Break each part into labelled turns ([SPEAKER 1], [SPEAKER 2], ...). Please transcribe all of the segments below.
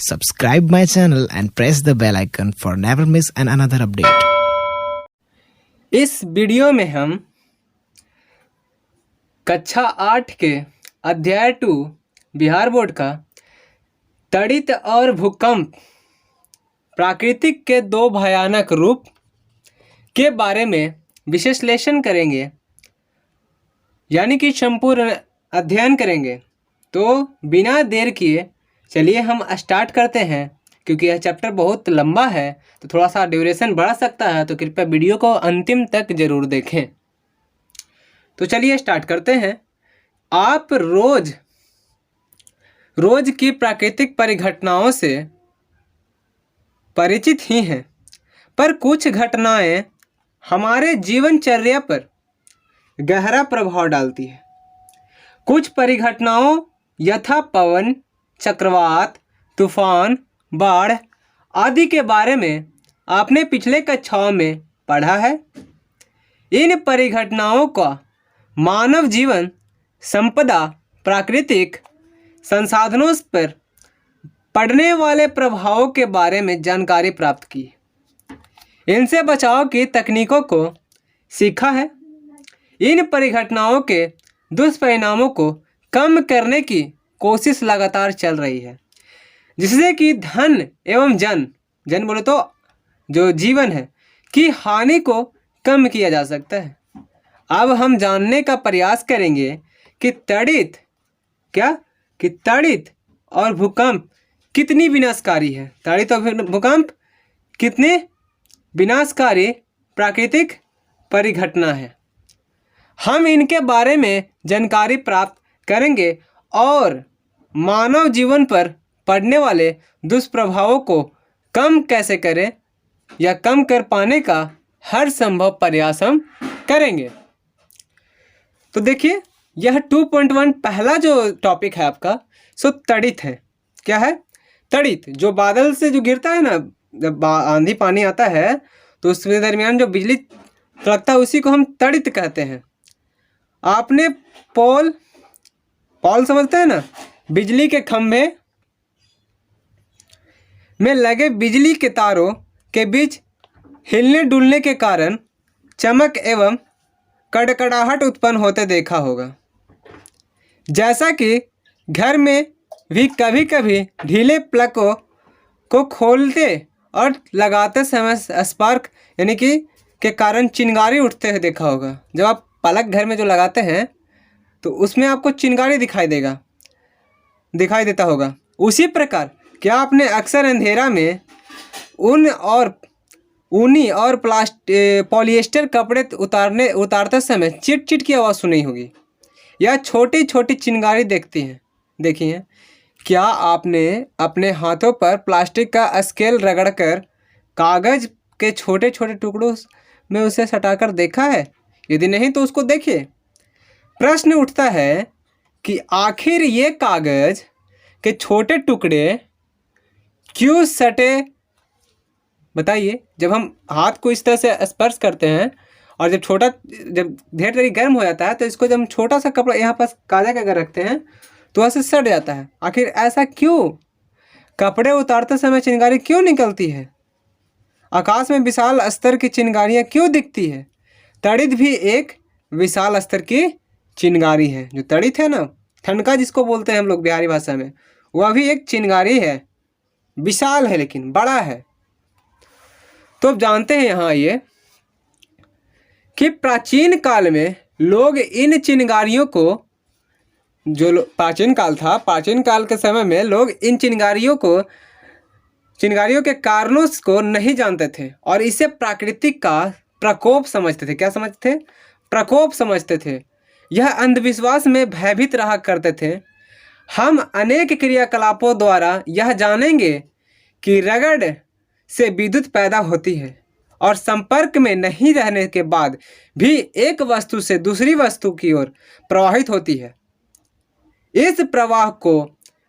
[SPEAKER 1] Subscribe my channel and press the bell icon for never miss another update.
[SPEAKER 2] इस video में हम कक्षा 8 के अध्याय 2 बिहार बोर्ड का तड़ित और भूकंप प्राकृतिक के दो भयानक रूप के बारे में विश्लेषण करेंगे, यानी कि संपूर्ण अध्ययन करेंगे। तो बिना देर किए चलिए हम स्टार्ट करते हैं। क्योंकि यह चैप्टर बहुत लंबा है तो थोड़ा सा ड्यूरेशन बढ़ा सकता है, तो कृपया वीडियो को अंतिम तक जरूर देखें। तो चलिए स्टार्ट करते हैं। आप रोज की प्राकृतिक परिघटनाओं से परिचित ही हैं, पर कुछ घटनाएं हमारे जीवनचर्या पर गहरा प्रभाव डालती है। कुछ परिघटनाओं यथा पवन, चक्रवात, तूफान, बाढ़ आदि के बारे में आपने पिछले कक्षाओं में पढ़ा है। इन परिघटनाओं का मानव जीवन, संपदा, प्राकृतिक संसाधनों पर पड़ने वाले प्रभावों के बारे में जानकारी प्राप्त की, इनसे बचाव की तकनीकों को सीखा है। इन परिघटनाओं के दुष्परिणामों को कम करने की कोशिश लगातार चल रही है, जिससे कि धन एवं जन बोले तो जो जीवन है की हानि को कम किया जा सकता है। अब हम जानने का प्रयास करेंगे कि तड़ित और भूकंप कितनी विनाशकारी है। तड़ित और भूकंप कितने विनाशकारी प्राकृतिक परिघटना है, हम इनके बारे में जानकारी प्राप्त करेंगे और मानव जीवन पर पड़ने वाले दुष्प्रभावों को कम कैसे करें या कम कर पाने का हर संभव प्रयास हम करेंगे। तो देखिए, यह 2.1 पहला जो टॉपिक है आपका सो तड़ित है। क्या है? तड़ित जो बादल से जो गिरता है ना, जब आंधी पानी आता है तो उसके दरमियान जो बिजली तड़कता है उसी को हम तड़ित कहते हैं। आपने पोल समझते हैं ना, बिजली के खंभे में लगे बिजली के तारों के बीच हिलने डुलने के कारण चमक एवं कड़कड़ाहट उत्पन्न होते देखा होगा। जैसा कि घर में भी कभी कभी ढीले प्लगों को खोलते और लगाते समय स्पार्क यानी कि के कारण चिंगारी उठते हुए देखा होगा। जब आप प्लग घर में जो लगाते हैं तो उसमें आपको चिंगारी दिखाई देता होगा। उसी प्रकार क्या आपने अक्सर अंधेरा में ऊनी और पॉलिएस्टर कपड़े उतारते समय चिट चिट की आवाज़ सुनी होगी या छोटी छोटी चिंगारी देखी हैं। क्या आपने अपने हाथों पर प्लास्टिक का स्केल रगड़कर कागज़ के छोटे छोटे टुकड़ों में उसे सटाकर देखा है? यदि नहीं तो उसको देखिए। प्रश्न उठता है कि आखिर ये कागज़ के छोटे टुकड़े क्यों सटे? बताइए। जब हम हाथ को इस तरह से स्पर्श करते हैं और जब ढेर सारी गर्म हो जाता है तो इसको जब हम छोटा सा कपड़ा यहाँ पास कागज का अगर रखते हैं तो ऐसे सट जाता है। आखिर ऐसा क्यों? कपड़े उतारते समय चिंगारी क्यों निकलती है? आकाश में विशाल स्तर की चिंगारियाँ क्यों दिखती है? तड़ित भी एक विशाल स्तर की चिंगारी है। जो तड़ित है ना, ठनका जिसको बोलते हैं हम लोग बिहारी भाषा में, वह भी एक चिंगारी है। विशाल है लेकिन बड़ा है। तो अब जानते हैं यहाँ ये कि प्राचीन काल में लोग इन चिंगारियों को, जो प्राचीन काल के समय में लोग इन चिंगारियों के कारणों को नहीं जानते थे और इसे प्रकृति का प्रकोप समझते थे। क्या समझते थे? प्रकोप समझते थे। यह अंधविश्वास में भयभीत रहा करते थे। हम अनेक क्रियाकलापों द्वारा यह जानेंगे कि रगड़ से विद्युत पैदा होती है और संपर्क में नहीं रहने के बाद भी एक वस्तु से दूसरी वस्तु की ओर प्रवाहित होती है। इस प्रवाह को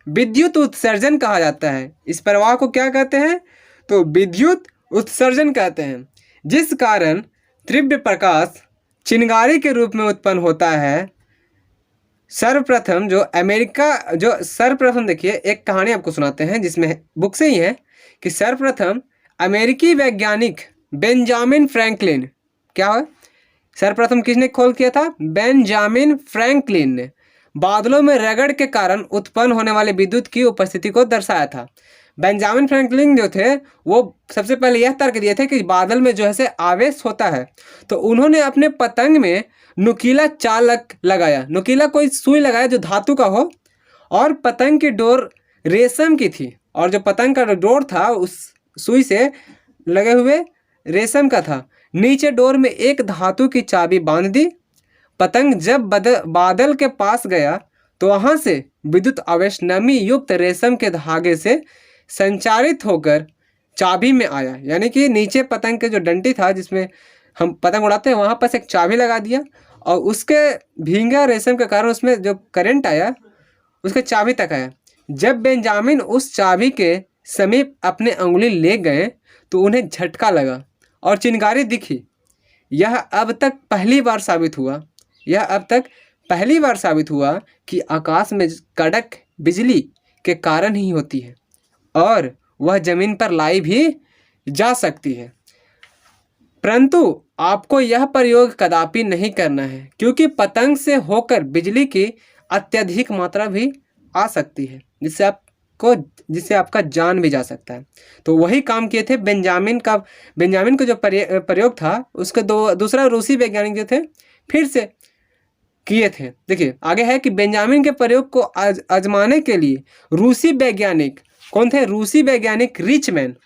[SPEAKER 2] विद्युत उत्सर्जन कहा जाता है। इस प्रवाह को क्या कहते हैं? तो विद्युत उत्सर्जन कहते हैं, जिस कारण तीव्र प्रकाश चिंगारी के रूप में उत्पन्न होता है। सर्वप्रथम देखिए, एक कहानी आपको सुनाते हैं जिसमें बुक से ही है कि सर्वप्रथम अमेरिकी वैज्ञानिक बेंजामिन फ्रैंकलिन, क्या है, सर्वप्रथम किसने खोज किया था? बेंजामिन फ्रैंकलिन ने बादलों में रगड़ के कारण उत्पन्न होने वाले विद्युत की उपस्थिति को दर्शाया था। बेंजामिन फ्रैंकलिन जो थे वो सबसे पहले यह तर्क दिए थे कि बादल में जो है से आवेश होता है, तो उन्होंने अपने पतंग में नुकीला चालक लगाया, नुकीला कोई सुई लगाया जो धातु का हो, और पतंग की डोर रेशम की थी, और जो पतंग का डोर था उस सुई से लगे हुए रेशम का था। नीचे डोर में एक धातु की चाबी बांध दी। पतंग जब बादल के पास गया तो वहां से विद्युत आवेश नमी युक्त रेशम के धागे से संचारित होकर चाबी में आया। यानी कि नीचे पतंग के जो डंटी था जिसमें हम पतंग उड़ाते हैं वहां पर एक चाबी लगा दिया, और उसके भींगा रेशम के कारण उसमें जो करंट आया उसके चाबी तक आया। जब बेंजामिन उस चाबी के समीप अपने अंगुली ले गए तो उन्हें झटका लगा और चिंगारी दिखी। यह अब तक पहली बार साबित हुआ कि आकाश में कड़क बिजली के कारण ही होती है और वह जमीन पर लाई भी जा सकती है। परंतु आपको यह प्रयोग कदापि नहीं करना है, क्योंकि पतंग से होकर बिजली की अत्यधिक मात्रा भी आ सकती है जिससे आपका जान भी जा सकता है। तो वही काम किए थे बेंजामिन को जो प्रयोग था उसके दूसरा रूसी वैज्ञानिक जो थे फिर से किए थे। देखिए आगे है कि बेंजामिन के प्रयोग को आजमाने के लिए रूसी वैज्ञानिक कौन थे? रूसी वैज्ञानिक रिचमैन।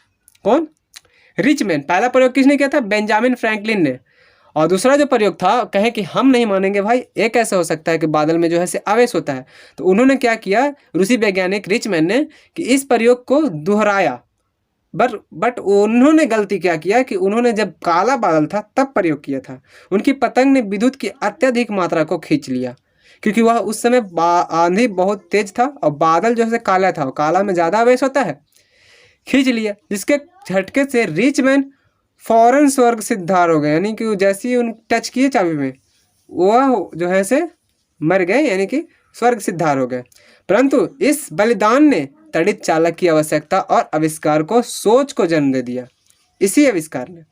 [SPEAKER 2] कौन? रिचमैन। पहला प्रयोग किसने किया था? बेंजामिन फ्रैंकलिन ने। और दूसरा जो प्रयोग था, कहें कि हम नहीं मानेंगे भाई, ये कैसे हो सकता है कि बादल में जो है से आवेश होता है। तो उन्होंने क्या किया, रूसी वैज्ञानिक रिचमैन ने, कि इस प्रयोग को दोहराया। बट उन्होंने गलती क्या किया कि उन्होंने जब काला बादल था तब प्रयोग किया था। उनकी पतंग ने विद्युत की अत्यधिक मात्रा को खींच लिया, क्योंकि वह उस समय आंधी बहुत तेज था और बादल जो है काला था, काला में ज़्यादा आवेश होता है, खींच लिया, जिसके झटके से रिचमैन फौरन स्वर्ग सिद्धार हो गए। यानी कि जैसे ही उन टच किए चाबी में वह जो है से मर गए, यानी कि स्वर्ग सिद्धार हो गए। परंतु इस बलिदान ने तड़ित चालक की आवश्यकता और आविष्कार को सोच को जन्म दे दिया, इसी आविष्कार ने।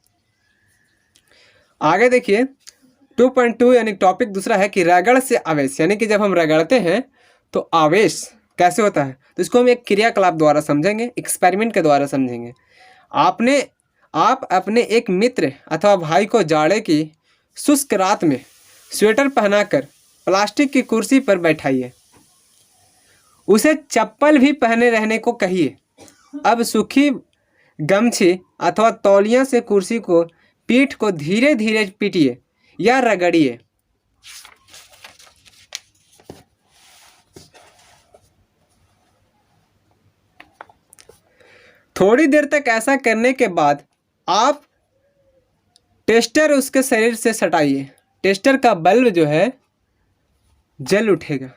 [SPEAKER 2] आगे देखिए 2.2 यानी टॉपिक दूसरा है कि रगड़ से आवेश, यानी कि जब हम रगड़ते हैं तो आवेश कैसे होता है। तो इसको हम एक क्रियाकलाप द्वारा समझेंगे, एक्सपेरिमेंट के द्वारा समझेंगे। आप अपने एक मित्र अथवा भाई को जाड़े की शुष्क रात में स्वेटर पहनाकर प्लास्टिक की कुर्सी पर बैठाइए, उसे चप्पल भी पहने रहने को कहिए। अब सूखी गमछी अथवा तौलिया से कुर्सी को पीठ को धीरे धीरे पीटिए या रगड़िए। थोड़ी देर तक ऐसा करने के बाद आप टेस्टर उसके शरीर से सटाइए। टेस्टर का बल्ब जो है जल उठेगा।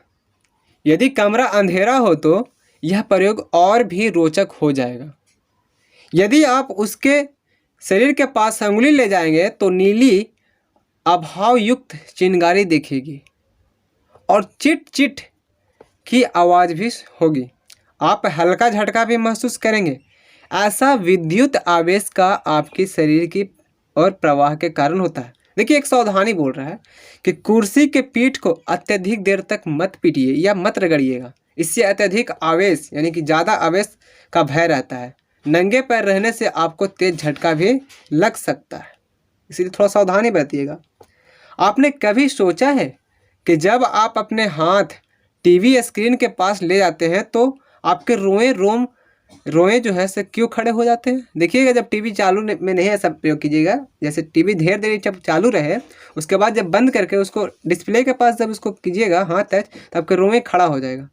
[SPEAKER 2] यदि कमरा अंधेरा हो तो यह प्रयोग और भी रोचक हो जाएगा। यदि आप उसके शरीर के पास अंगुली ले जाएंगे तो नीली अभाव युक्त चिंगारी दिखेगी और चिट चिट की आवाज़ भी होगी। आप हल्का झटका भी महसूस करेंगे। ऐसा विद्युत आवेश का आपके शरीर की और प्रवाह के कारण होता है। देखिए एक सावधानी बोल रहा है कि कुर्सी के पीठ को अत्यधिक देर तक मत पीटिए या मत रगड़िएगा, इससे अत्यधिक आवेश यानी कि ज़्यादा आवेश का भय रहता है। नंगे पैर रहने से आपको तेज झटका भी लग सकता है, इसलिए थोड़ा सावधानी बरतिएगा। आपने कभी सोचा है कि जब आप अपने हाथ टीवी स्क्रीन के पास ले जाते हैं तो आपके रोए जो है से क्यों खड़े हो जाते हैं? देखिएगा जब टीवी चालू में नहीं ऐसा प्रयोग कीजिएगा। जैसे टीवी देर जब चालू रहे उसके बाद जब बंद करके उसको डिस्प्ले के पास जब उसको कीजिएगा हाथ टच, तो आपके रोए खड़ा हो जाएगा।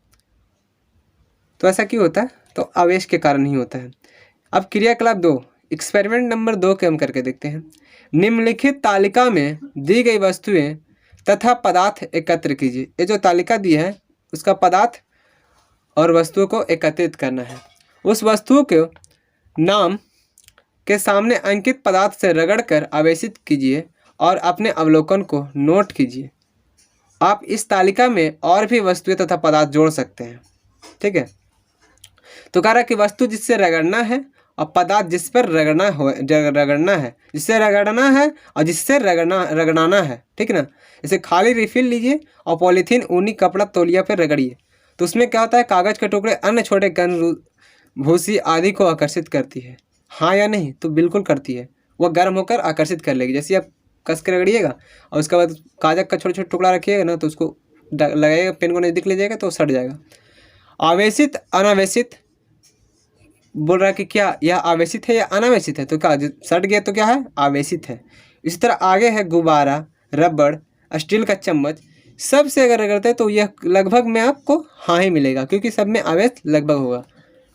[SPEAKER 2] तो ऐसा क्यों होता है? तो आवेश के कारण ही होता है। अब क्रियाकलाप 2, एक्सपेरिमेंट नंबर 2 के हम करके देखते हैं। निम्नलिखित तालिका में दी गई वस्तुएं तथा पदार्थ एकत्र कीजिए। ये जो तालिका दी है उसका पदार्थ और वस्तुओं को एकत्रित करना है। उस वस्तु के नाम के सामने अंकित पदार्थ से रगड़कर आवेशित कीजिए और अपने अवलोकन को नोट कीजिए। आप इस तालिका में और भी वस्तुएं तथा पदार्थ जोड़ सकते हैं। ठीक है, तो कह रहा है कि वस्तु जिससे रगड़ना है और पदार्थ जिस पर रगड़ना है, जिससे रगड़ना है और जिससे रगड़ाना है। ठीक है ना, जैसे खाली रिफिल लीजिए और पॉलीथीन, ऊनी कपड़ा, तौलिया पर रगड़िए, तो उसमें क्या होता है, कागज के टुकड़े अन्य छोटे कण, भूसी आदि को आकर्षित करती है। हाँ या नहीं? तो बिल्कुल करती है, वह गर्म होकर आकर्षित कर लेगी। जैसे आप कस के रगड़िएगा और उसके बाद कागज का छोटे छोटे टुकड़ा रखिएगा ना, तो उसको लगाइएगा, पेन को नज़दीक ले जाएगा तो सट जाएगा। आवेशित, अनावेशित, बोल रहा है कि क्या यह आवेशित है या अनावेशित है, तो क्या सट गया तो क्या है, आवेशित है। इसी तरह आगे है गुब्बारा, रबड़, स्टील का चम्मच, सब से अगर रगड़ते हैं तो यह लगभग में आपको हाँ ही मिलेगा, क्योंकि सब में आवेश लगभग होगा।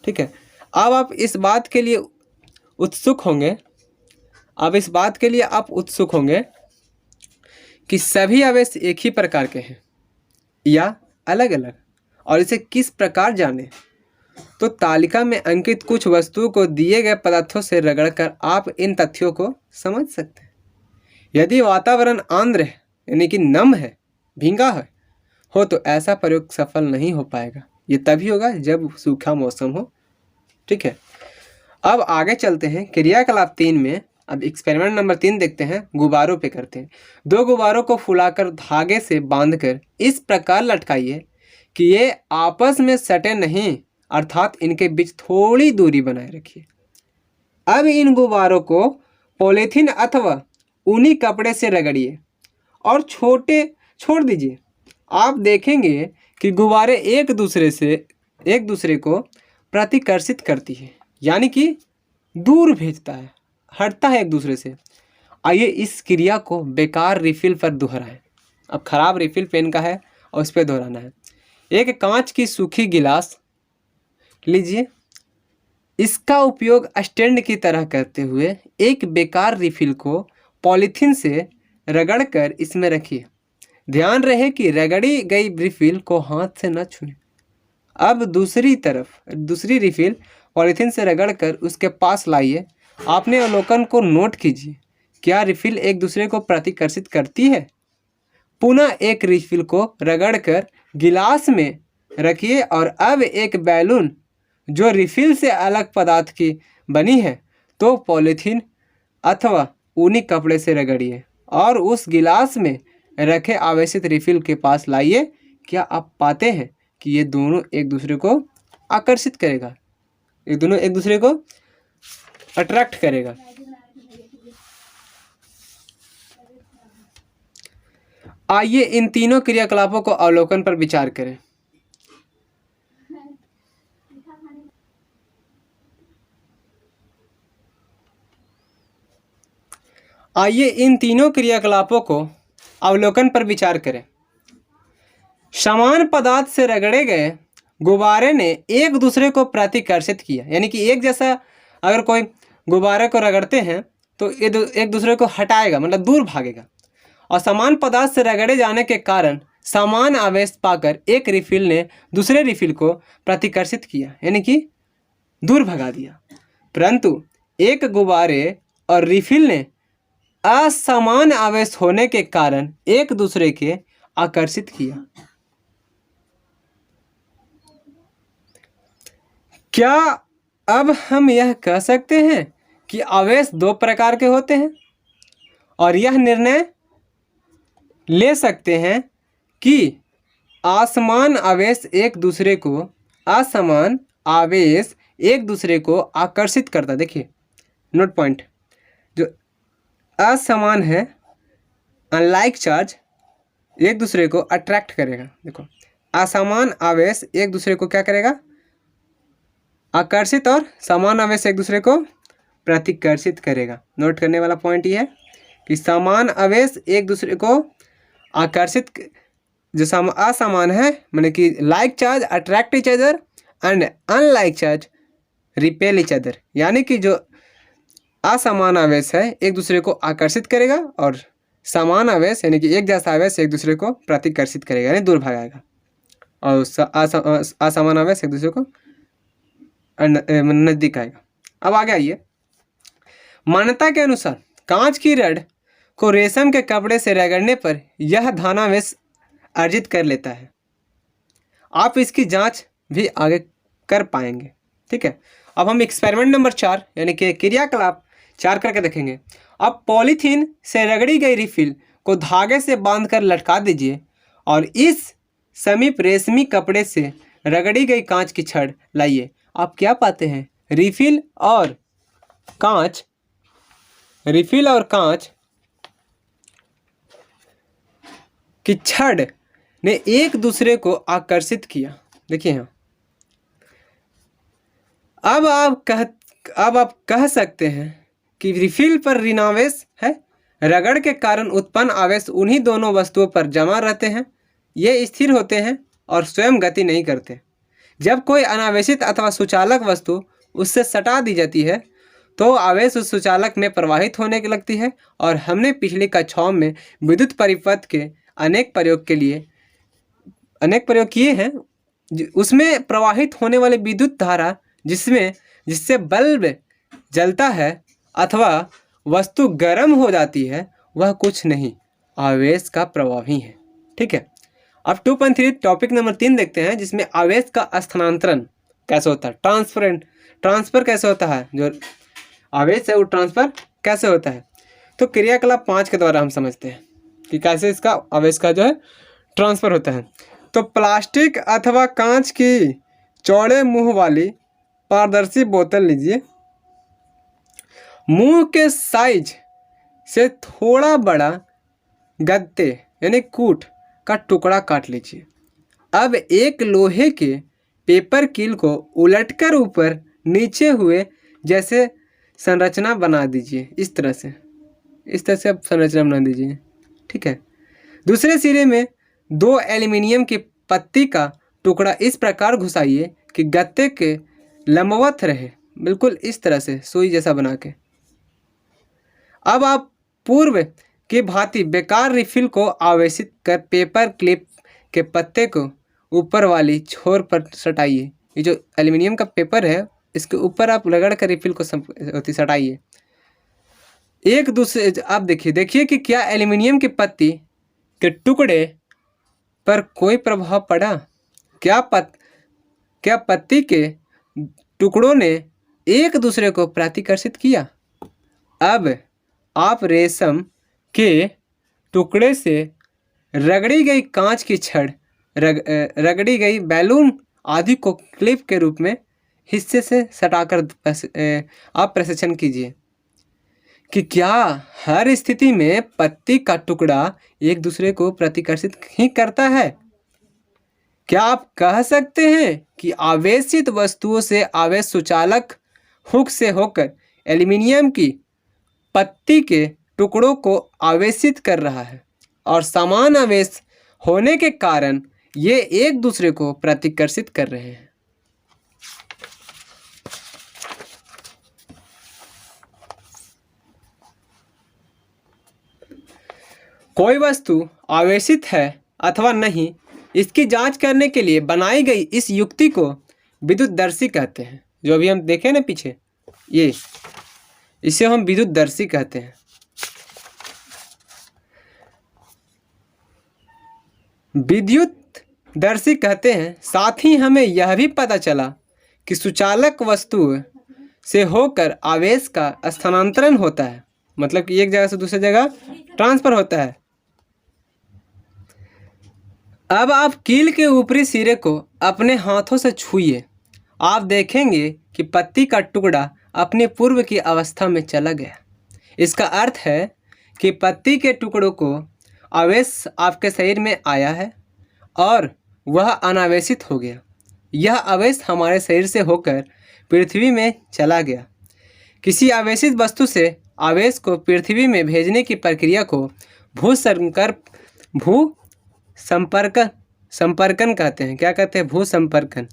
[SPEAKER 2] ठीक है, अब आप इस बात के लिए उत्सुक होंगे, कि सभी आवेश एक ही प्रकार के हैं या अलग अलग, और इसे किस प्रकार जाने। तो तालिका में अंकित कुछ वस्तुओं को दिए गए पदार्थों से रगड़कर आप इन तथ्यों को समझ सकते हैं। यदि वातावरण आर्द्र है, यानी कि नम है, भींगा हो तो ऐसा प्रयोग सफल नहीं हो पाएगा। ये तभी होगा जब सूखा मौसम हो। ठीक है, अब आगे चलते हैं क्रियाकलाप 3 में। अब एक्सपेरिमेंट नंबर 3 देखते हैं, गुब्बारों पे करते हैं। 2 गुब्बारों को फुलाकर धागे से बांधकर इस प्रकार लटकाइए कि ये आपस में सटे नहीं, अर्थात इनके बीच थोड़ी दूरी बनाए रखिए। अब इन गुब्बारों को पॉलीथीन अथवा ऊनी कपड़े से रगड़िए और छोड़ दीजिए। आप देखेंगे कि गुब्बारे एक दूसरे को प्रतिकर्षित करती है, यानी कि दूर भेजता है, हटता है एक दूसरे से। आइए इस क्रिया को बेकार रिफिल पर दोहराएं। अब खराब रिफिल पेन का है और उस पर दोहराना है। एक कांच की सूखी गिलास लीजिए, इसका उपयोग स्टैंड की तरह करते हुए एक बेकार रिफिल को पॉलीथीन से रगड़कर इसमें रखिए। ध्यान रहे कि रगड़ी गई रिफिल को हाथ से न छुएं। अब दूसरी रिफिल पॉलीथीन से रगड़कर उसके पास लाइए। आपने अवलोकन को नोट कीजिए, क्या रिफिल एक दूसरे को प्रतिकर्षित करती है। पुनः एक रिफिल को रगड़कर गिलास में रखिए और अब एक बैलून जो रिफिल से अलग पदार्थ की बनी है तो पॉलीथीन अथवा ऊनी कपड़े से रगड़िए और उस गिलास में रखे आवेशित रिफिल के पास लाइए। क्या आप पाते हैं कि ये दोनों एक दूसरे को आकर्षित करेगा, ये दोनों एक दूसरे को अट्रैक्ट करेगा। आइए इन तीनों क्रियाकलापों को अवलोकन पर विचार करें। समान पदार्थ से रगड़े गए गुब्बारे ने एक दूसरे को प्रतिकर्षित किया, यानी कि एक जैसा अगर कोई गुब्बारे को रगड़ते हैं तो ये एक दूसरे को हटाएगा, मतलब दूर भागेगा। और समान पदार्थ से रगड़े जाने के कारण समान आवेश पाकर एक रिफिल ने दूसरे रिफिल को प्रतिकर्षित किया, यानी कि दूर भगा दिया। परंतु एक गुब्बारे और रिफिल ने असमान आवेश होने के कारण एक दूसरे के आकर्षित किया। क्या अब हम यह कह सकते हैं कि आवेश 2 प्रकार के होते हैं और यह निर्णय ले सकते हैं कि असमान आवेश एक दूसरे को आकर्षित करता। देखिए नोट पॉइंट, जो असमान है, अनलाइक चार्ज एक दूसरे को अट्रैक्ट करेगा। देखो असमान आवेश एक दूसरे को क्या करेगा, आकर्षित, और समान आवेश एक दूसरे को प्रतिकर्षित करेगा। नोट करने वाला पॉइंट ये है कि समान आवेश एक दूसरे को आकर्षित, जो असमान है माने कि like charge attract each other and unlike charge repel each other, यानी कि जो असमान आवेश है एक दूसरे को आकर्षित करेगा और समान आवेश यानी कि एक जैसा आवेश एक दूसरे को प्रतिकर्षित करेगा, यानी दूर भगाएगा। और असमान आवेश एक दूसरे को नजदीक आएगा। अब आगे आइए, मान्यता के अनुसार कांच की रड को रेशम के कपड़े से रगड़ने पर यह धनावेश अर्जित कर लेता है। आप इसकी जांच भी आगे कर पाएंगे। ठीक है, अब हम एक्सपेरिमेंट नंबर 4 यानी कि क्रियाकलाप 4 करके देखेंगे। अब पॉलीथीन से रगड़ी गई रिफिल को धागे से बांधकर लटका दीजिए और इस समीप रेशमी कपड़े से रगड़ी गई कांच की छड़ लाइए। आप क्या पाते हैं, रिफिल और कांच की छड़ ने एक दूसरे को आकर्षित किया। देखिए यहाँ, अब आप कह सकते हैं कि रिफिल पर ऋणावेश है। रगड़ के कारण उत्पन्न आवेश उन्हीं दोनों वस्तुओं पर जमा रहते हैं। ये स्थिर होते हैं और स्वयं गति नहीं करते। जब कोई अनावेशित अथवा सुचालक वस्तु उससे सटा दी जाती है तो आवेश उस सुचालक में प्रवाहित होने लगती है। और हमने पिछली कक्षाओं में विद्युत परिपथ के अनेक प्रयोग किए हैं। उसमें प्रवाहित होने वाली विद्युत धारा जिससे बल्ब जलता है अथवा वस्तु गर्म हो जाती है, वह कुछ नहीं, आवेश का प्रभाव ही है। ठीक है, अब 2.3 टॉपिक नंबर 3 देखते हैं, जिसमें आवेश का स्थानांतरण कैसे होता है, ट्रांसफर कैसे होता है, जो आवेश है वो ट्रांसफर कैसे होता है। तो क्रियाकलाप 5 के द्वारा हम समझते हैं कि कैसे इसका आवेश का जो है ट्रांसफर होता है। तो प्लास्टिक अथवा कांच की चौड़े मुंह वाली पारदर्शी बोतल लीजिए। मुंह के साइज से थोड़ा बड़ा गत्ते यानी कूट का टुकड़ा काट लीजिए। अब एक लोहे के पेपर कील को उलटकर ऊपर नीचे हुए जैसे संरचना बना दीजिए। इस तरह से आप संरचना बना दीजिए। ठीक है, दूसरे सिरे में 2 एल्युमिनियम की पत्ती का टुकड़ा इस प्रकार घुसाइए कि गत्ते के लंबवत रहे, बिल्कुल इस तरह से सुई जैसा बना के। अब आप पूर्व की भांति बेकार रिफिल को आवेशित कर पेपर क्लिप के पत्ते को ऊपर वाली छोर पर सटाइए। ये जो एल्युमिनियम का पेपर है, इसके ऊपर आप रगड़ कर रिफिल को सटाइए। एक दूसरे आप देखिए कि क्या एल्युमिनियम की पत्ती के टुकड़े पर कोई प्रभाव पड़ा। क्या पत्ती के टुकड़ों ने एक दूसरे को प्रतिकर्षित किया। अब आप रेशम के टुकड़े से रगड़ी गई कांच की छड़, रगड़ी गई बैलून आदि को क्लिप के रूप में हिस्से से सटाकर आप प्रशिक्षण कीजिए कि क्या हर स्थिति में पत्ती का टुकड़ा एक दूसरे को प्रतिकर्षित ही करता है। क्या आप कह सकते हैं कि आवेशित वस्तुओं से आवेश सुचालक हुक से होकर एल्युमिनियम की पत्ती के टुकड़ों को आवेशित कर रहा है और समान आवेश होने के कारण ये एक दूसरे को प्रतिकर्षित कर रहे हैं। कोई वस्तु आवेशित है अथवा नहीं, इसकी जांच करने के लिए बनाई गई इस युक्ति को विद्युतदर्शी कहते हैं। जो अभी हम देखें ना पीछे, इसे हम विद्युतदर्शी कहते हैं। विद्युतदर्शी कहते हैं। साथ ही हमें यह भी पता चला कि सुचालक वस्तु से होकर आवेश का स्थानांतरण होता है, मतलब कि एक जगह से दूसरी जगह ट्रांसफर होता है। अब आप कील के ऊपरी सिरे को अपने हाथों से छूइए। आप देखेंगे कि पत्ती का टुकड़ा अपने पूर्व की अवस्था में चला गया। इसका अर्थ है कि पत्ती के टुकड़ों को आवेश आपके शरीर में आया है और वह अनावेशित हो गया। यह आवेश हमारे शरीर से होकर पृथ्वी में चला गया। किसी आवेशित वस्तु से आवेश को पृथ्वी में भेजने की प्रक्रिया को भूसंपर्कन कहते हैं। क्या कहते हैं? भूसंपर्कन।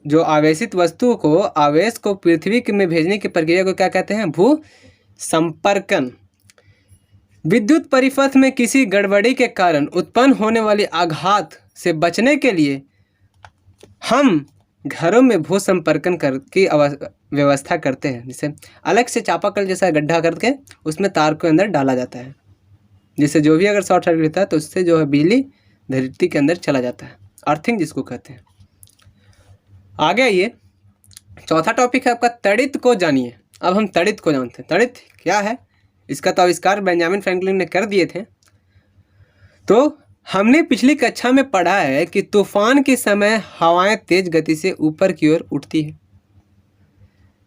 [SPEAKER 2] जो आवेशित वस्तु को आवेश को पृथ्वी में भेजने की प्रक्रिया को क्या कहते हैं? भूसंपर्कन। विद्युत परिपथ में किसी गड़बड़ी के कारण उत्पन्न होने वाली आघात से बचने के लिए हम घरों में भूसंपर्कन की व्यवस्था करते हैं, जिसे अलग से चापाकल जैसा गड्ढा करके उसमें तार को अंदर डाला जाता है। जिससे जो भी अगर शॉर्ट सर्किट होता है तो उससे जो है बिजली धरती के अंदर चला जाता है, अर्थिंग जिसको कहते हैं। आगे आइए, चौथा टॉपिक है आपका तड़ित को जानिए। अब हम तड़ित को जानते हैं। तड़ित क्या है, इसका तो आविष्कार बेंजामिन फ्रैंकलिन ने कर दिए थे। तो हमने पिछली कक्षा में पढ़ा है कि तूफान के समय हवाएं तेज गति से ऊपर की ओर उठती है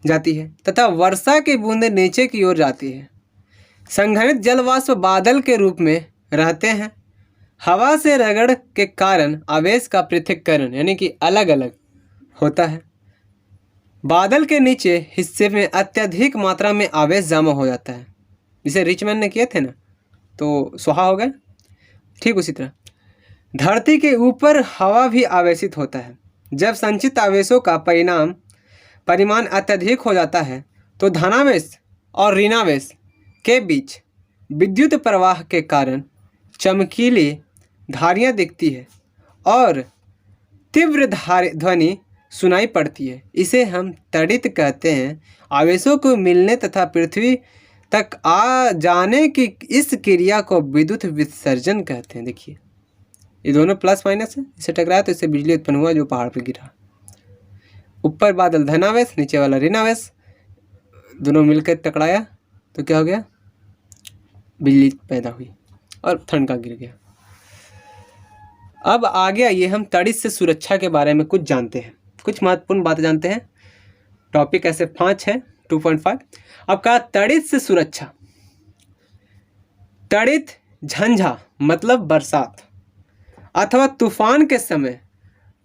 [SPEAKER 2] जाती है तथा वर्षा की बूंदें नीचे की ओर जाती है। संघनित जलवाष्प बादल के रूप में रहते हैं। हवा से रगड़ के कारण आवेश का पृथक्करण यानी कि अलग अलग होता है। बादल के नीचे हिस्से में अत्यधिक मात्रा में आवेश जमा हो जाता है, जिसे रिचमैन ने किए थे ना, तो स्वाहा हो गए। ठीक उसी तरह धरती के ऊपर हवा भी आवेशित होता है। जब संचित आवेशों का परिमाण अत्यधिक हो जाता है तो धनावेश और ऋणावेश के बीच विद्युत प्रवाह के कारण चमकीली धारियाँ दिखती है और तीव्र ध्वनि सुनाई पड़ती है। इसे हम तड़ित कहते हैं। आवेशों को मिलने तथा पृथ्वी तक आ जाने की इस क्रिया को विद्युत विसर्जन कहते हैं। देखिए ये दोनों प्लस माइनस है, इसे टकराया तो इससे बिजली उत्पन्न हुआ जो पहाड़ पर गिरा। ऊपर बादल धनावेश, नीचे वाला ऋणावेश, दोनों मिलकर टकराया तो क्या हो गया, बिजली पैदा हुई और ठंडा गिर गया। अब आगे आइए, हम तड़ित से सुरक्षा के बारे में कुछ जानते हैं, कुछ महत्वपूर्ण बातें जानते हैं। टॉपिक ऐसे 5 है, 2.5। अब कहा तड़ित से सुरक्षा। तड़ित झंझा मतलब बरसात अथवा तूफान के समय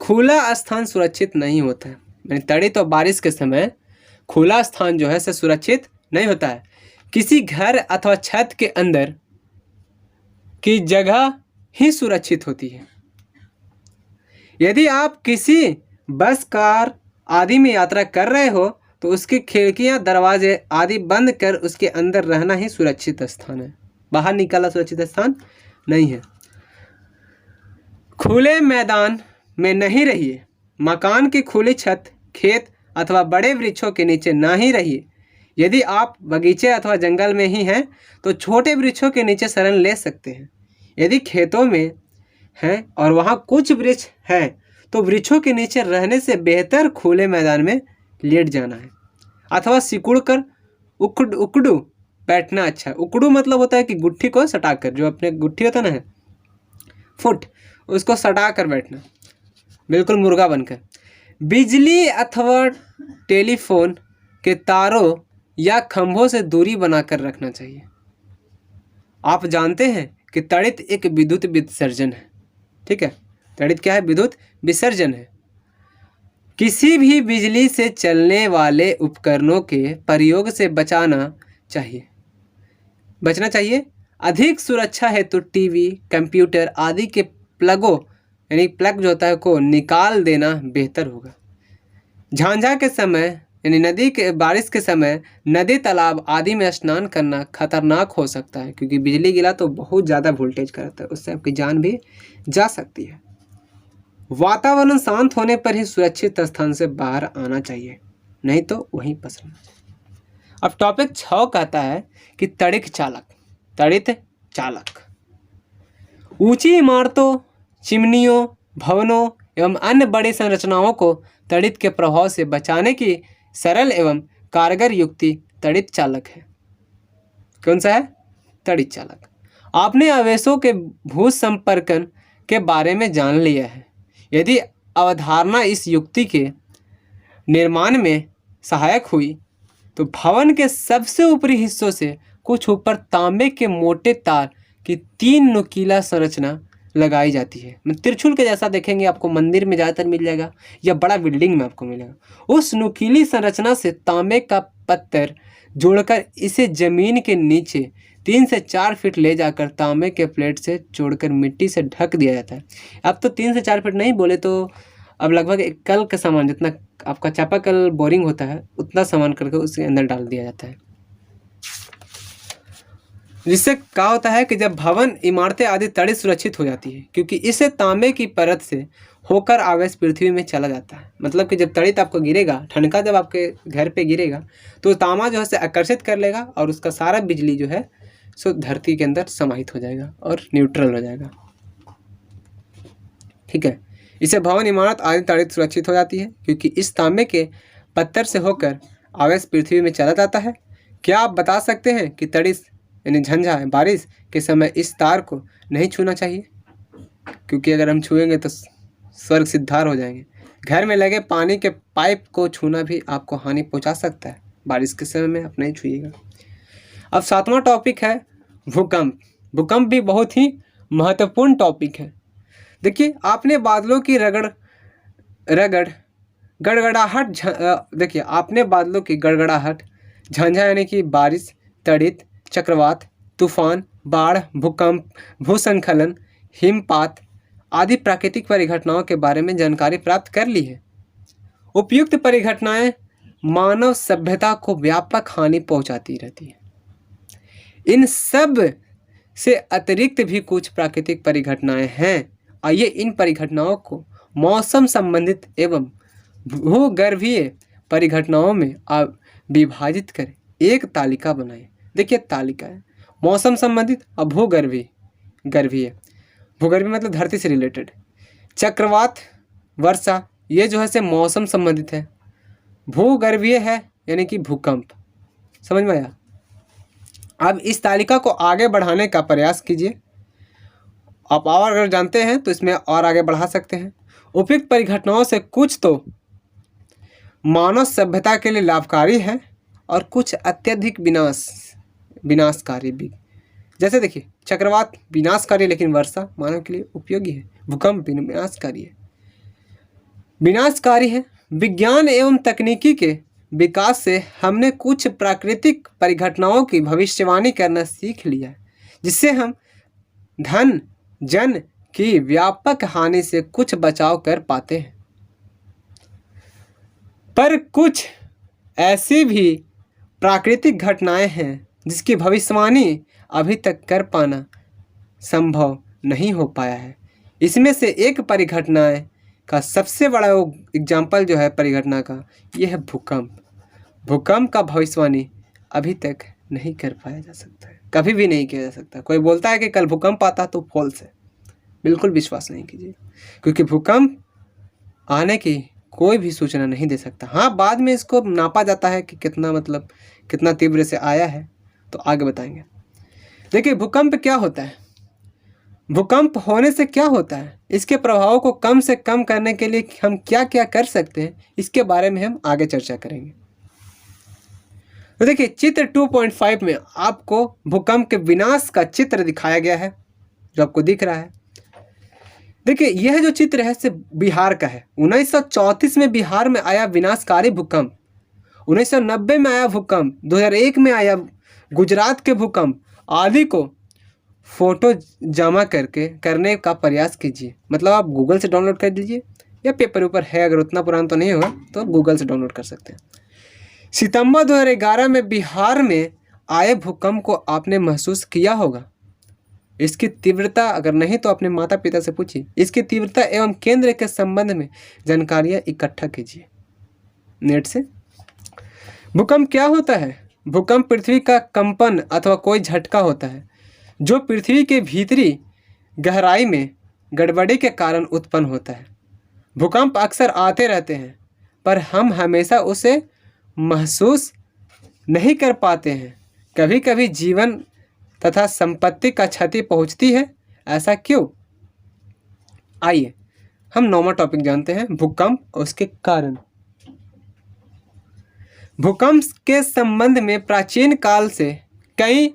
[SPEAKER 2] खुला स्थान सुरक्षित नहीं होता है। यानी तड़ित और बारिश के समय खुला स्थान जो है से सुरक्षित नहीं होता है। किसी घर अथवा छत के अंदर की जगह ही सुरक्षित होती है। यदि आप किसी बस, कार आदि में यात्रा कर रहे हो तो उसकी खिड़कियां, दरवाजे आदि बंद कर उसके अंदर रहना ही सुरक्षित स्थान है। बाहर निकलना सुरक्षित स्थान नहीं है। खुले मैदान में नहीं रहिए। मकान की खुली छत, खेत अथवा बड़े वृक्षों के नीचे ना ही रहिए। यदि आप बगीचे अथवा जंगल में ही हैं तो छोटे वृक्षों के नीचे शरण ले सकते हैं। यदि खेतों में हैं और वहाँ कुछ वृक्ष हैं तो वृक्षों के नीचे रहने से बेहतर खुले मैदान में लेट जाना है अथवा सिकुड़ कर उकड़ू बैठना अच्छा है। उकड़ू मतलब होता है कि गुट्ठी को सटाकर, जो अपने गुट्ठी होता है ना फुट, उसको सटा कर बैठना, बिल्कुल मुर्गा बनकर। बिजली अथवा टेलीफोन के तारों या खंभों से दूरी बनाकर रखना चाहिए। आप जानते हैं कि तड़ित एक विद्युत विसर्जन है। ठीक है, तड़ित क्या है, विद्युत विसर्जन है। किसी भी बिजली से चलने वाले उपकरणों के प्रयोग से बचना चाहिए। अधिक सुरक्षा हेतु टीवी, कंप्यूटर आदि के प्लगों यानी प्लग जो होता है को निकाल देना बेहतर होगा। झांझा के समय यानी बारिश के समय नदी, तालाब आदि में स्नान करना खतरनाक हो सकता है, क्योंकि बिजली गिरा तो बहुत ज़्यादा वोल्टेज करता है, उससे आपकी जान भी जा सकती है। वातावरण शांत होने पर ही सुरक्षित स्थान से बाहर आना चाहिए, नहीं तो वहीं पसरना चाहिए। अब टॉपिक 6 कहता है कि तड़ित चालक। ऊंची इमारतों, चिमनियों, भवनों एवं अन्य बड़ी संरचनाओं को तड़ित के प्रभाव से बचाने की सरल एवं कारगर युक्ति तड़ित चालक है। कौन सा है? तड़ित चालक। आपने आवेशों के भूसंपर्कन के बारे में जान लिया है। यदि अवधारणा इस युक्ति के निर्माण में सहायक हुई तो भवन के सबसे ऊपरी हिस्सों से कुछ ऊपर तांबे के मोटे तार की 3 नुकीला संरचना लगाई जाती है। त्रिशूल के जैसा देखेंगे, आपको मंदिर में ज़्यादातर मिल जाएगा या बड़ा बिल्डिंग में आपको मिलेगा। उस नुकीली संरचना से तांबे का पत्थर जोड़कर इसे जमीन के नीचे 3 से 4 फीट ले जाकर तांबे के प्लेट से जोड़कर मिट्टी से ढक दिया जाता है। अब तो 3 से 4 फीट नहीं बोले तो अब लगभग एक कल का सामान, जितना आपका चापाकल बोरिंग होता है उतना सामान करके उसके अंदर डाल दिया जाता है। जिससे क्या होता है कि जब भवन, इमारतें आदि तड़ित सुरक्षित हो जाती है, क्योंकि इससे तांबे की परत से होकर आवेश पृथ्वी में चला जाता है। मतलब कि जब तड़ित आपको गिरेगा, ठनका जब आपके घर पे गिरेगा तो तांबा जो है से आकर्षित कर लेगा और उसका सारा बिजली जो है सो धरती के अंदर समाहित हो जाएगा और न्यूट्रल हो जाएगा। ठीक है, इससे भवन, इमारत आदि तड़ित सुरक्षित हो जाती है, क्योंकि इस तांबे के पत्थर से होकर आवेश पृथ्वी में चला जाता है। क्या आप बता सकते हैं कि तड़ित यानी झंझा बारिश के समय इस तार को नहीं छूना चाहिए? क्योंकि अगर हम छुएंगे तो स्वर्ग सिद्धार हो जाएंगे। घर में लगे पानी के पाइप को छूना भी आपको हानि पहुंचा सकता है। बारिश के समय में आप नहीं छुइएगा। अब 7वां टॉपिक है भूकंप। भूकंप भी बहुत ही महत्वपूर्ण टॉपिक है। देखिए, आपने बादलों की गड़गड़ाहट देखिए, आपने बादलों की गड़गड़ाहट, झंझा यानी कि बारिश, तड़ित, चक्रवात, तूफान, बाढ़, भूकंप, भूस्खलन, हिमपात आदि प्राकृतिक परिघटनाओं के बारे में जानकारी प्राप्त कर ली है। उपयुक्त परिघटनाएं मानव सभ्यता को व्यापक हानि पहुंचाती रहती है। इन सब से अतिरिक्त भी कुछ प्राकृतिक परिघटनाएं हैं। आइए इन परिघटनाओं को मौसम संबंधित एवं भूगर्भीय परिघटनाओं में विभाजित कर एक तालिका बनाएं। देखिए, तालिका है मौसम संबंधित और भूगर्भीय। भूगर्भीय मतलब धरती से रिलेटेड। चक्रवात, वर्षा, ये जो है से मौसम संबंधित है। भूगर्भीय है यानी कि भूकंप। समझ में आया? अब इस तालिका को आगे बढ़ाने का प्रयास कीजिए। आप और अगर जानते हैं तो इसमें और आगे बढ़ा सकते हैं। उपयुक्त परिघटनाओं से कुछ तो मानव सभ्यता के लिए लाभकारी है और कुछ अत्यधिक विनाशकारी भी। जैसे देखिए, चक्रवात विनाशकारी, लेकिन वर्षा मानव के लिए उपयोगी है। भूकंप विनाशकारी है। विज्ञान एवं तकनीकी के विकास से हमने कुछ प्राकृतिक परिघटनाओं की भविष्यवाणी करना सीख लिया है, जिससे हम धन जन की व्यापक हानि से कुछ बचाव कर पाते हैं। पर कुछ ऐसी भी प्राकृतिक घटनाएं हैं जिसकी भविष्यवाणी अभी तक कर पाना संभव नहीं हो पाया है। इसमें से एक परिघटना का सबसे बड़ा एग्जाम्पल जो है परिघटना का, यह है भूकंप। भूकंप का भविष्यवाणी अभी तक नहीं कर पाया जा सकता है, कभी भी नहीं किया जा सकता। कोई बोलता है कि कल भूकंप आता तो फॉल्स है, बिल्कुल विश्वास नहीं कीजिए, क्योंकि भूकंप आने की कोई भी सूचना नहीं दे सकता। हाँ, बाद में इसको नापा जाता है कि कितना तीव्र से आया है, तो आगे बताएंगे। देखिए, भूकंप क्या होता है, भूकंप होने से क्या होता है, इसके प्रभावों को कम से कम करने के लिए हम क्या क्या कर सकते हैं, इसके बारे में हम आगे चर्चा करेंगे। तो देखिए, चित्र 2.5 में आपको भूकंप के विनाश का चित्र दिखाया गया है, जो आपको दिख रहा है। देखिए, यह जो चित्र है से बिहार का है। 1934 में बिहार में आया विनाशकारी भूकंप, 1990 में आया भूकंप, 2001 में आया गुजरात के भूकंप आदि को फोटो जमा करने का प्रयास कीजिए। मतलब आप गूगल से डाउनलोड कर लीजिए या पेपर ऊपर है, अगर उतना पुराना तो नहीं होगा तो गूगल से डाउनलोड कर सकते हैं। सितंबर 2011 में बिहार में आए भूकंप को आपने महसूस किया होगा। इसकी तीव्रता अगर नहीं तो अपने माता पिता से पूछिए। इसकी तीव्रता एवं केंद्र के संबंध में जानकारियाँ इकट्ठा कीजिए नेट से। भूकंप क्या होता है? भूकंप पृथ्वी का कंपन अथवा कोई झटका होता है जो पृथ्वी के भीतरी गहराई में गड़बड़ी के कारण उत्पन्न होता है। भूकंप अक्सर आते रहते हैं, पर हम हमेशा उसे महसूस नहीं कर पाते हैं। कभी कभी जीवन तथा संपत्ति का क्षति पहुंचती है। ऐसा क्यों? आइए हम 9वां टॉपिक जानते हैं, भूकंप और उसके कारण। भूकंप के संबंध में प्राचीन काल से कई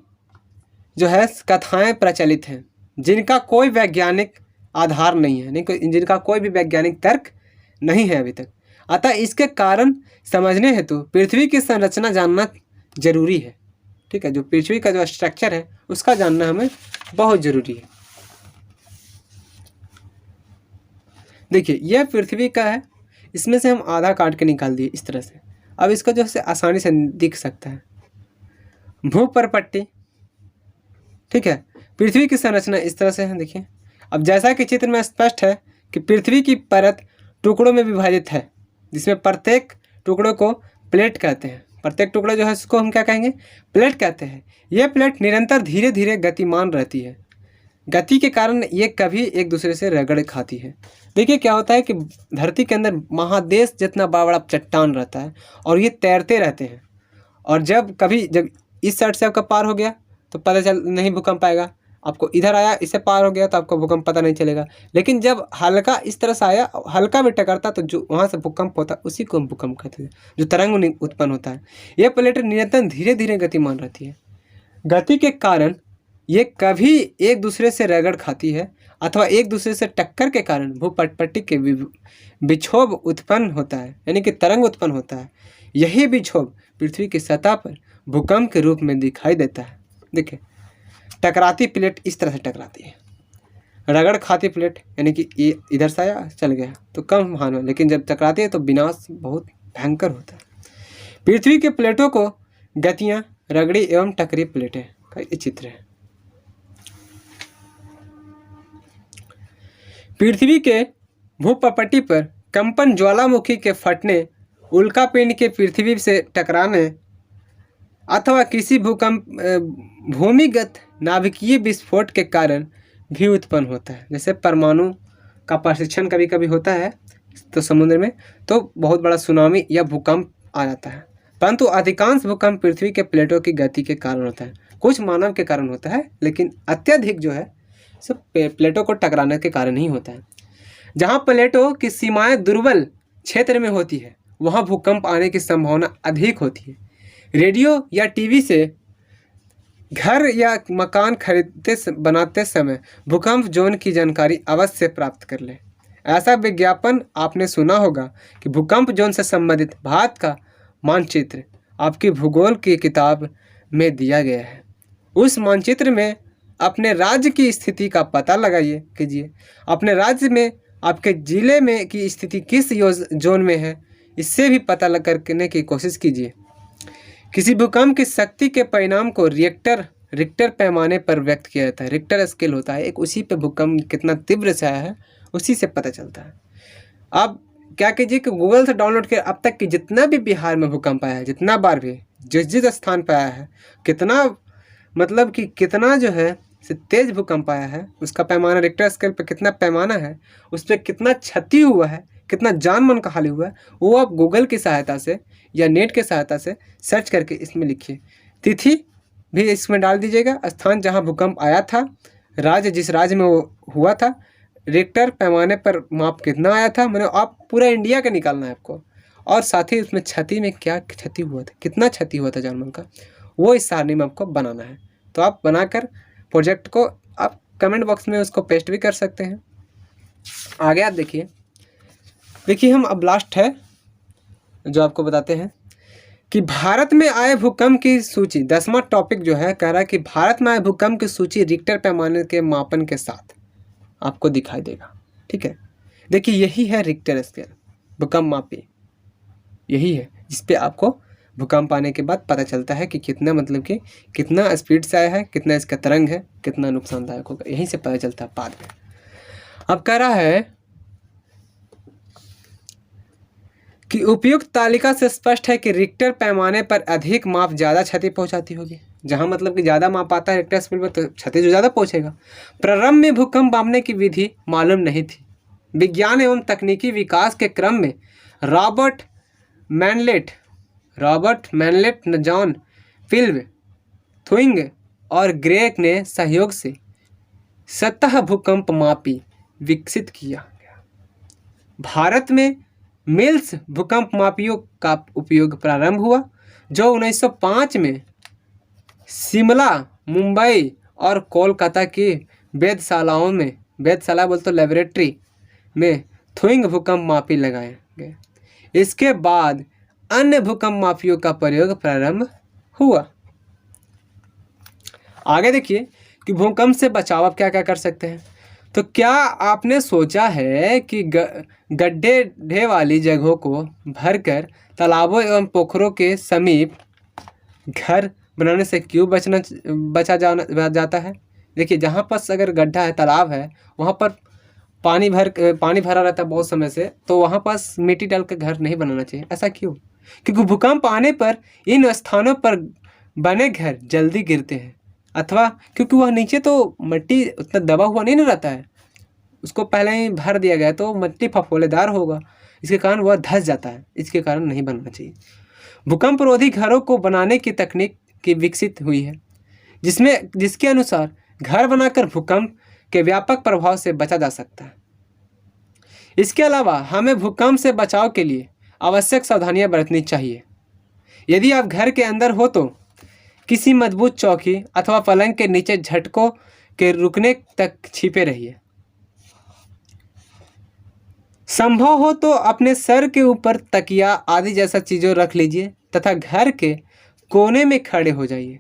[SPEAKER 2] जो है कथाएं प्रचलित हैं, जिनका कोई वैज्ञानिक आधार नहीं है, जिनका कोई भी वैज्ञानिक तर्क नहीं है अभी तक। अतः इसके कारण समझने हेतु पृथ्वी की संरचना जानना जरूरी है। ठीक है, जो पृथ्वी का जो स्ट्रक्चर है उसका जानना हमें बहुत जरूरी है। देखिए, यह पृथ्वी का है, इसमें से हम आधा काट के निकाल दिए इस तरह से। अब इसको जो है आसानी से दिख सकता है। भूपरपट्टी, ठीक है, पृथ्वी की संरचना इस तरह से है। देखिए, अब जैसा कि चित्र में स्पष्ट है कि पृथ्वी की परत टुकड़ों में विभाजित है, जिसमें प्रत्येक टुकड़ों को प्लेट कहते हैं। प्रत्येक टुकड़ा जो है उसको हम क्या कहेंगे, प्लेट कहते हैं। यह प्लेट निरंतर धीरे धीरे गतिमान रहती है। गति के कारण ये कभी एक दूसरे से रगड़ खाती है। देखिए क्या होता है कि धरती के अंदर महादेश जितना बड़ा बड़ा चट्टान रहता है और ये तैरते रहते हैं, और जब इस साइड से आपका पार हो गया तो पता चल नहीं भूकंप आएगा, आपको इधर आया इससे पार हो गया तो आपको भूकंप पता नहीं चलेगा। लेकिन जब हल्का इस तरह से आया, हल्का भी टकरता तो जो वहाँ से भूकंप होता है उसी को हम भूकंप कहते हैं, जो तरंग उत्पन्न होता है। यह प्लेटें निरंतर धीरे धीरे गतिमान रहती है। गति के कारण ये कभी एक दूसरे से रगड़ खाती है अथवा एक दूसरे से टक्कर के कारण भूपटपट्टी के विक्षोभ उत्पन्न होता है, यानी कि तरंग उत्पन्न होता है। यही विक्षोभ पृथ्वी की सतह पर भूकंप के रूप में दिखाई देता है। देखिए टकराती प्लेट इस तरह से टकराती है, रगड़ खाती प्लेट यानी कि ये इधर से आया चल गया तो कम हानि हो, लेकिन जब टकराती है तो विनाश बहुत भयंकर होता है। पृथ्वी के प्लेटों को गतियाँ, रगड़ी एवं टकरी प्लेटें का ये चित्र है। पृथ्वी के भूपटपट्टी पर कंपन ज्वालामुखी के फटने, उल्कापिंड के पृथ्वी से टकराने अथवा किसी भूमिगत नाभिकीय विस्फोट के कारण भी उत्पन्न होता है। जैसे परमाणु का प्रशिक्षण कभी कभी होता है तो समुद्र में, तो बहुत बड़ा सुनामी या भूकंप आ जाता है। परंतु अधिकांश भूकंप पृथ्वी के प्लेटों की गति के कारण होता है। कुछ मानव के कारण होता है, लेकिन अत्यधिक जो है सब प्लेटों को टकराने के कारण ही होता है। जहाँ प्लेटों की सीमाएं दुर्बल क्षेत्र में होती है वहाँ भूकंप आने की संभावना अधिक होती है। रेडियो या टीवी से घर या मकान बनाते समय भूकंप जोन की जानकारी अवश्य प्राप्त कर लें। ऐसा विज्ञापन आपने सुना होगा कि भूकंप जोन से संबंधित भारत का मानचित्र आपकी भूगोल की किताब में दिया गया है। उस मानचित्र में अपने राज्य की स्थिति का पता लगाइए कीजिए। अपने राज्य में आपके ज़िले में की स्थिति किस जोन में है इससे भी पता करने की कोशिश कीजिए। किसी भूकंप की शक्ति के परिणाम को रिक्टर पैमाने पर व्यक्त किया जाता है। रिक्टर स्केल होता है एक, उसी पे भूकंप कितना तीव्र से आया है उसी से पता चलता है। आप क्या कीजिए कि गूगल से डाउनलोड कर अब तक कि जितना भी बिहार में भूकंप आया है, जितना बार भी जिस स्थान पर आया है, कितना मतलब कि कितना जो है से तेज भूकंप आया है, उसका पैमाना रिक्टर स्केल पर कितना पैमाना है, उस पर कितना क्षति हुआ है, कितना जान मन का हानि हुआ है, वो आप गूगल की सहायता से या नेट के सहायता से सर्च करके इसमें लिखिए। तिथि भी इसमें डाल दीजिएगा, स्थान जहां भूकंप आया था, राज्य जिस राज्य में वो हुआ था, रिक्टर पैमाने पर माप कितना आया था, मैंने आप पूरा इंडिया का निकालना है आपको, और साथ ही उसमें क्षति में क्या क्षति हुआ था, कितना क्षति हुआ था जान मन का, वो इस सारणी में आपको बनाना है। तो आप बनाकर प्रोजेक्ट को आप कमेंट बॉक्स में उसको पेस्ट भी कर सकते हैं। आगे आप देखिए हम अब लास्ट है जो आपको बताते हैं कि भारत में आए भूकंप की सूची, 10वां टॉपिक जो है कह रहा है कि भारत में आए भूकंप की सूची रिक्टर पैमाने के मापन के साथ आपको दिखाई देगा। ठीक है, देखिए यही है रिक्टर स्केल, भूकंप मापी यही है जिस पे आपको भूकंप आने के बाद पता चलता है कि कितना मतलब कि कितना स्पीड से आया है, कितना इसका तरंग है, कितना नुकसानदायक होगा, यहीं से पता चलता है बाद में। अब कह रहा है कि उपयुक्त तालिका से स्पष्ट है कि रिक्टर पैमाने पर अधिक माप ज़्यादा क्षति पहुंचाती होगी। जहां मतलब कि ज़्यादा माप आता है रिक्टर स्केल पर तो क्षति जो ज़्यादा पहुंचेगा। प्रारंभ में भूकंप मापने की विधि मालूम नहीं थी। विज्ञान एवं तकनीकी विकास के क्रम में रॉबर्ट मैनलेट, जॉन फिल्व, थुइंग और ग्रेक ने सहयोग से सतह भूकंप मापी विकसित किया गया। भारत में मिल्स भूकंप मापियों का उपयोग प्रारंभ हुआ जो 1905 में शिमला, मुंबई और कोलकाता की वेधशालाओं में, वेधशाला बोलते तो लेबोरेटरी में थुइंग भूकंप मापी लगाए गए। इसके बाद अन्य भूकंप मापियों का प्रयोग प्रारंभ हुआ। आगे देखिए कि भूकंप से बचाव आप क्या क्या कर सकते हैं। तो क्या आपने सोचा है कि गड्ढे वाली जगहों को भरकर तालाबों एवं पोखरों के समीप घर बनाने से क्यों बचा जाता है। देखिए जहाँ पर अगर गड्ढा है, तालाब है, वहाँ पर पानी भरा रहता है बहुत समय से, तो वहाँ पास मिट्टी डाल कर घर नहीं बनाना चाहिए। ऐसा क्यों? क्योंकि भूकंप आने पर इन स्थानों पर बने घर जल्दी गिरते हैं, अथवा क्योंकि वह नीचे तो मिट्टी उतना दबा हुआ नहीं ना रहता है, उसको पहले ही भर दिया गया तो मिट्टी फफोलेदार होगा, इसके कारण वह धंस जाता है, इसके कारण नहीं बनना चाहिए। भूकंप रोधी घरों को बनाने की तकनीक की विकसित हुई है, जिसके अनुसार घर बनाकर भूकंप के व्यापक प्रभाव से बचा जा सकता है। इसके अलावा हमें भूकंप से बचाव के लिए आवश्यक सावधानियां बरतनी चाहिए। यदि आप घर के अंदर हो तो किसी मजबूत चौकी अथवा पलंग के नीचे झटकों के रुकने तक छिपे रहिए। संभव हो तो अपने सर के ऊपर तकिया आदि जैसा चीज़ों रख लीजिए तथा घर के कोने में खड़े हो जाइए।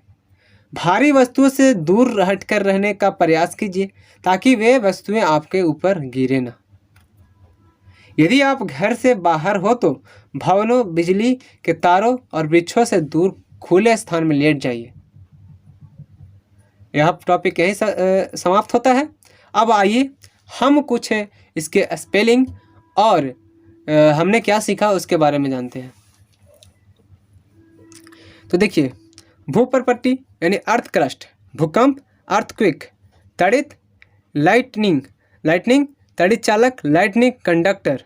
[SPEAKER 2] भारी वस्तुओं से दूर हटकर रहने का प्रयास कीजिए ताकि वे वस्तुएं आपके ऊपर गिरे ना। यदि आप घर से बाहर हो तो भवनों, बिजली के तारों और वृक्षों से दूर खुले स्थान में लेट जाइए। यह टॉपिक यहीं समाप्त होता है। अब आइए हम कुछ इसके स्पेलिंग और हमने क्या सीखा उसके बारे में जानते हैं। तो देखिए, भूप्रपट्टी यानी अर्थ क्रस्ट, भूकंप अर्थक्वेक, तड़ित लाइटनिंग तड़ित चालक लाइटनिंग कंडक्टर,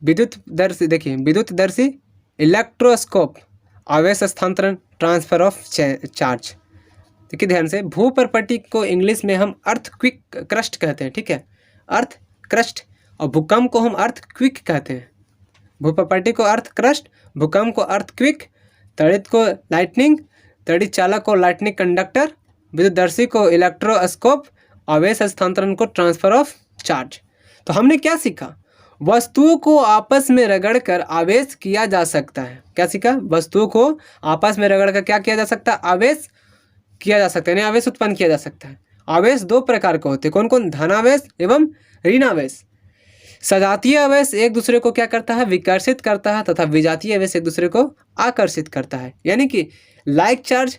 [SPEAKER 2] विद्युतदर्शी, देखिए विद्युतदर्शी इलेक्ट्रोस्कोप, आवेश स्थानांतरण ट्रांसफर ऑफ चार्ज। देखिए ध्यान से, भूप्रपट्टी को इंग्लिश में हम अर्थक्वेक क्रस्ट कहते हैं, ठीक है, अर्थ क्रस्ट, और भूकंप को हम अर्थक्वेक कहते हैं। भूप्रपट्टी को अर्थ क्रस्ट, भूकंप को अर्थक्वेक, तड़ित को लाइटनिंग, तड़ित चालक को लाइटनिंग कंडक्टर, विद्युतदर्शी को इलेक्ट्रोस्कोप, आवेश स्थानांतरण को ट्रांसफर ऑफ चार्ज। तो हमने क्या सीखा? वस्तुओं को आपस में रगड़कर आवेश किया जा सकता है। क्या सीखा? वस्तुओं को आपस में रगड़कर क्या किया जा सकता है? आवेश किया जा सकता है, यानी आवेश उत्पन्न किया जा सकता है। आवेश दो प्रकार के होते हैं, कौन कौन? धनावेश एवं ऋणावेश। सजातीय आवेश एक दूसरे को क्या करता है? विकर्षित करता है, तथा विजातीय आवेश एक दूसरे को आकर्षित करता है। यानी कि like charge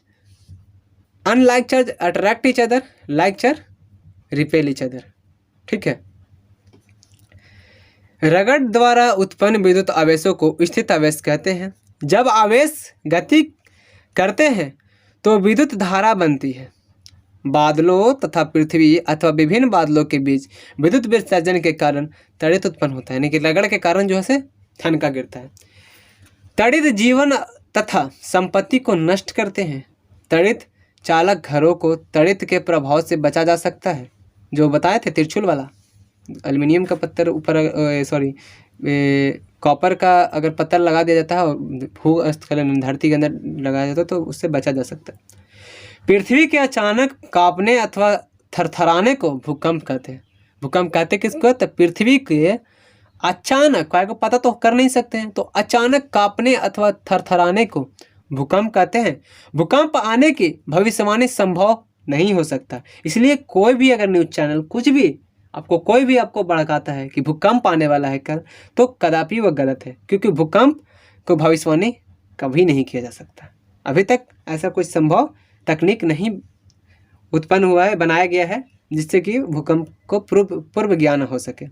[SPEAKER 2] unlike charge attract each other, like charge repel each other, ठीक है। रगड़ द्वारा उत्पन्न विद्युत आवेशों को स्थित आवेश कहते हैं। जब आवेश गति करते हैं तो विद्युत धारा बनती है। बादलों तथा पृथ्वी अथवा विभिन्न बादलों के बीच विद्युत विसर्जन के कारण तड़ित उत्पन्न होता है, यानी कि रगड़ के कारण जो है ठनका गिरता है। तड़ित जीवन तथा संपत्ति को नष्ट करते हैं। तड़ित चालक घरों को तड़ित के प्रभाव से बचा जा सकता है, जो बताए थे त्रिशूल वाला, एल्युमिनियम का पत्थर ऊपर कॉपर का अगर पत्थर लगा दिया जाता है और भूस्खलन धरती के अंदर लगाया जाता है तो उससे बचा जा सकता है। पृथ्वी के अचानक कांपने अथवा थरथराने को भूकंप कहते हैं। भूकंप कहते किसको? तो पृथ्वी के अचानक, को पता तो कर नहीं सकते हैं, तो अचानक कांपने अथवा थरथराने को भूकंप कहते हैं। भूकंप आने की भविष्यवाणी संभव नहीं हो सकता, इसलिए कोई भी अगर न्यूज चैनल कुछ भी आपको भड़काता है कि भूकंप आने वाला है कल, तो कदापि वह गलत है, क्योंकि भूकंप को भविष्यवाणी कभी नहीं किया जा सकता। अभी तक ऐसा कोई संभव तकनीक नहीं उत्पन्न हुआ है, बनाया गया है, जिससे कि भूकंप को पूर्व ज्ञान हो सके।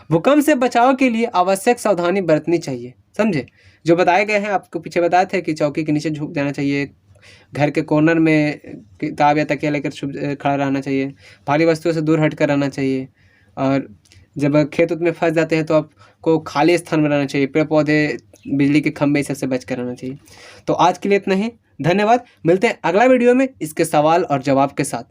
[SPEAKER 2] भूकंप से बचाव के लिए आवश्यक सावधानी बरतनी चाहिए, समझे? जो बताए गए हैं, आपको पीछे बताए थे कि चौकी के नीचे झुक जाना चाहिए, घर के कॉर्नर में किताब या तकिया लेकर खड़ा रहना चाहिए, भारी वस्तुओं से दूर हट कर रहना चाहिए, और जब खेत में फंस जाते हैं तो आपको खाली स्थान में रहना चाहिए, पेड़ पौधे, बिजली के खंभे सबसे बच कर रहना चाहिए। तो आज के लिए इतना ही, धन्यवाद। मिलते हैं अगला वीडियो में इसके सवाल और जवाब के साथ।